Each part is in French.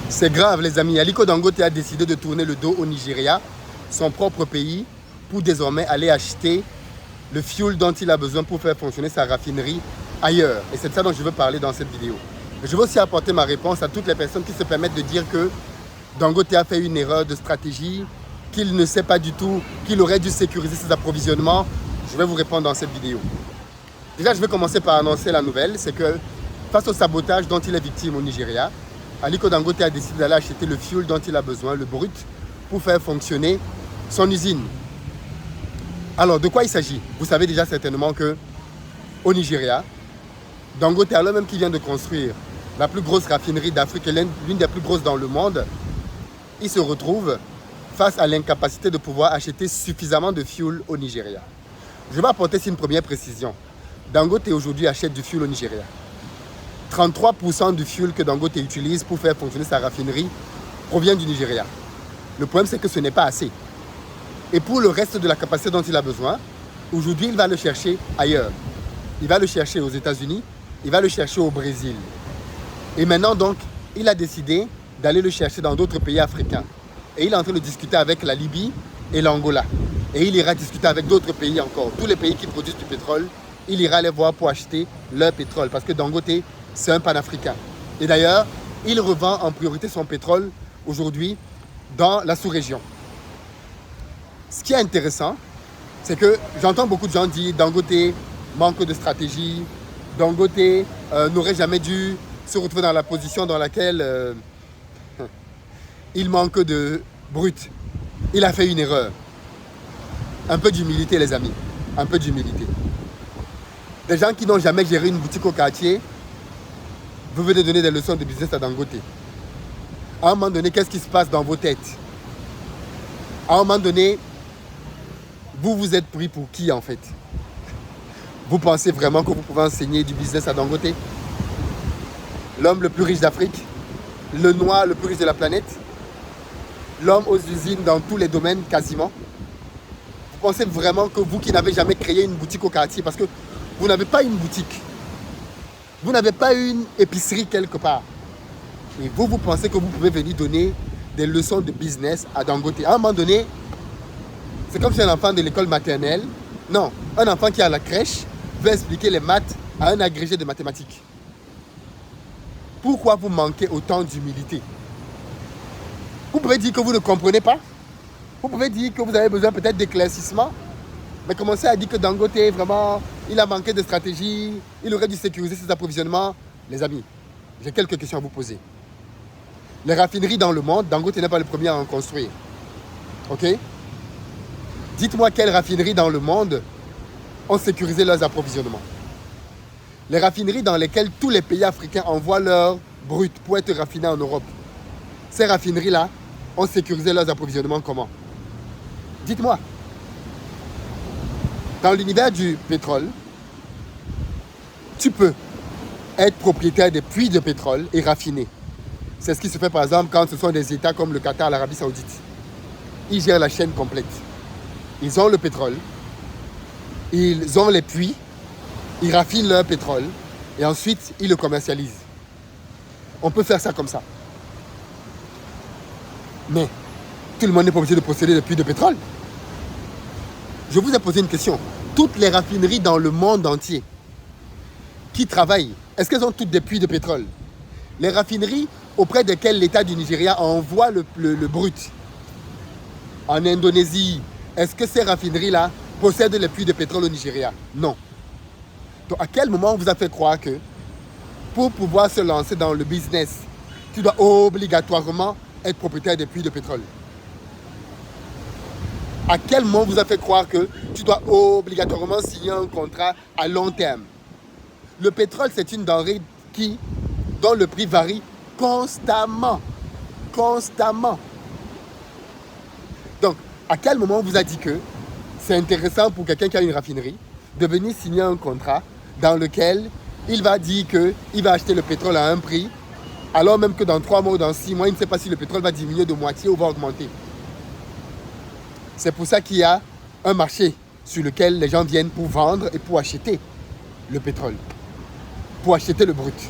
C'est grave les amis, Aliko Dangote a décidé de tourner le dos au Nigeria, son propre pays, pour désormais aller acheter le fuel dont il a besoin pour faire fonctionner sa raffinerie ailleurs. Et c'est de ça dont je veux parler dans cette vidéo. Je veux aussi apporter ma réponse à toutes les personnes qui se permettent de dire que Dangote a fait une erreur de stratégie, qu'il ne sait pas du tout, qu'il aurait dû sécuriser ses approvisionnements. Je vais vous répondre dans cette vidéo. Déjà, je vais commencer par annoncer la nouvelle, c'est que face au sabotage dont il est victime au Nigeria, Aliko Dangote a décidé d'aller acheter le fuel dont il a besoin, le brut, pour faire fonctionner son usine. Alors, de quoi il s'agit? Vous savez déjà certainement que au Nigeria, Dangote, alors même qu'il vient de construire la plus grosse raffinerie d'Afrique et l'une des plus grosses dans le monde, il se retrouve face à l'incapacité de pouvoir acheter suffisamment de fuel au Nigeria. Je vais apporter ici une première précision. Dangote aujourd'hui achète du fuel au Nigeria. 33% du fuel que Dangote utilise pour faire fonctionner sa raffinerie provient du Nigeria. Le problème, c'est que ce n'est pas assez. Et pour le reste de la capacité dont il a besoin, aujourd'hui, il va le chercher ailleurs. Il va le chercher aux États-Unis, il va le chercher au Brésil. Et maintenant, donc, il a décidé d'aller le chercher dans d'autres pays africains. Et il est en train de discuter avec la Libye et l'Angola. Et il ira discuter avec d'autres pays encore. Tous les pays qui produisent du pétrole, il ira les voir pour acheter leur pétrole. Parce que Dangote, c'est un panafricain. Et d'ailleurs, il revend en priorité son pétrole aujourd'hui dans la sous-région. Ce qui est intéressant, c'est que j'entends beaucoup de gens dire Dangote manque de stratégie, Dangote n'aurait jamais dû se retrouver dans la position dans laquelle il manque de brut. Il a fait une erreur. Un peu d'humilité les amis, un peu d'humilité. Des gens qui n'ont jamais géré une boutique au quartier, vous venez donner des leçons de business à Dangote. À un moment donné, qu'est-ce qui se passe dans vos têtes? À un moment donné, vous vous êtes pris pour qui en fait? Vous pensez vraiment que vous pouvez enseigner du business à Dangote? L'homme le plus riche d'Afrique, le noir le plus riche de la planète, l'homme aux usines dans tous les domaines quasiment. Vous pensez vraiment que vous qui n'avez jamais créé une boutique au quartier, parce que vous n'avez pas une boutique, vous n'avez pas une épicerie quelque part, et vous pensez que vous pouvez venir donner des leçons de business à Dangote? À un moment donné, c'est comme si un enfant de l'école maternelle, non, un enfant qui est à la crèche veut expliquer les maths à un agrégé de mathématiques. Pourquoi vous manquez autant d'humilité? Vous pouvez dire que vous ne comprenez pas. Vous pouvez dire que vous avez besoin peut-être d'éclaircissement. Mais commencez à dire que Dangote, vraiment, il a manqué de stratégie, il aurait dû sécuriser ses approvisionnements. Les amis, j'ai quelques questions à vous poser. Les raffineries dans le monde, Dangote n'est pas le premier à en construire. Ok? Dites-moi quelles raffineries dans le monde ont sécurisé leurs approvisionnements. Les raffineries dans lesquelles tous les pays africains envoient leur brut pour être raffinés en Europe. Ces raffineries-là ont sécurisé leurs approvisionnements comment? Dites-moi. Dans l'univers du pétrole, tu peux être propriétaire des puits de pétrole et raffiner. C'est ce qui se fait par exemple quand ce sont des États comme le Qatar, l'Arabie Saoudite. Ils gèrent la chaîne complète. Ils ont le pétrole, ils ont les puits, ils raffinent leur pétrole et ensuite ils le commercialisent. On peut faire ça comme ça. Mais tout le monde n'est pas obligé de posséder des puits de pétrole. Je vous ai posé une question. Toutes les raffineries dans le monde entier qui travaillent, est-ce qu'elles ont toutes des puits de pétrole? Les raffineries auprès desquelles l'État du Nigeria envoie le brut en Indonésie, est-ce que ces raffineries-là possèdent les puits de pétrole au Nigeria? Non. Donc à quel moment on vous a fait croire que pour pouvoir se lancer dans le business, tu dois obligatoirement être propriétaire des puits de pétrole? À quel moment on vous a fait croire que tu dois obligatoirement signer un contrat à long terme? Le pétrole, c'est une denrée dont le prix varie constamment. Constamment. Donc, à quel moment on vous a dit que c'est intéressant pour quelqu'un qui a une raffinerie de venir signer un contrat dans lequel il va dire qu'il va acheter le pétrole à un prix, alors même que dans 3 mois ou dans 6 mois, il ne sait pas si le pétrole va diminuer de moitié ou va augmenter. C'est pour ça qu'il y a un marché sur lequel les gens viennent pour vendre et pour acheter le pétrole, pour acheter le brut.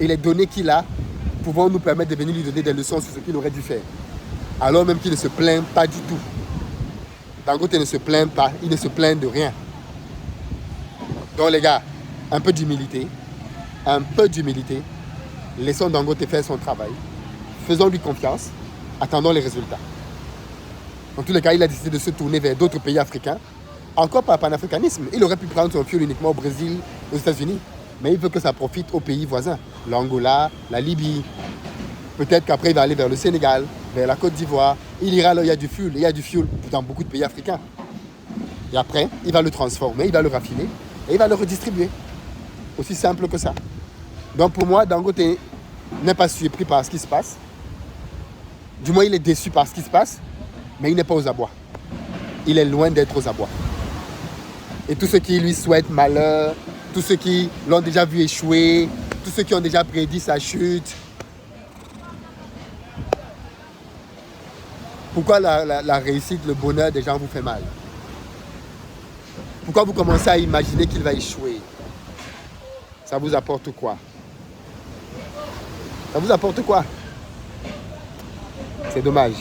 Et les données qu'il a pouvant nous permettre de venir lui donner des leçons sur ce qu'il aurait dû faire. Alors même qu'il ne se plaint pas du tout. Dangote ne se plaint pas, il ne se plaint de rien. Donc les gars, un peu d'humilité. Laissons Dangote faire son travail. Faisons-lui confiance. Attendons les résultats. Dans tous les cas, il a décidé de se tourner vers d'autres pays africains. Encore par panafricanisme. Il aurait pu prendre son fuel uniquement au Brésil, aux États-Unis. Mais il veut que ça profite aux pays voisins. L'Angola, la Libye. Peut-être qu'après, il va aller vers le Sénégal, vers la Côte d'Ivoire. Il ira là où il y a du fuel. Il y a du fuel dans beaucoup de pays africains. Et après, il va le transformer, il va le raffiner et il va le redistribuer. Aussi simple que ça. Donc pour moi, Dangote n'est pas surpris par ce qui se passe. Du moins, il est déçu par ce qui se passe, mais il n'est pas aux abois. Il est loin d'être aux abois. Et tous ceux qui lui souhaitent malheur, tous ceux qui l'ont déjà vu échouer, tous ceux qui ont déjà prédit sa chute. Pourquoi la réussite, le bonheur des gens vous fait mal? Pourquoi vous commencez à imaginer qu'il va échouer? Ça vous apporte quoi? Ça vous apporte quoi? C'est dommage.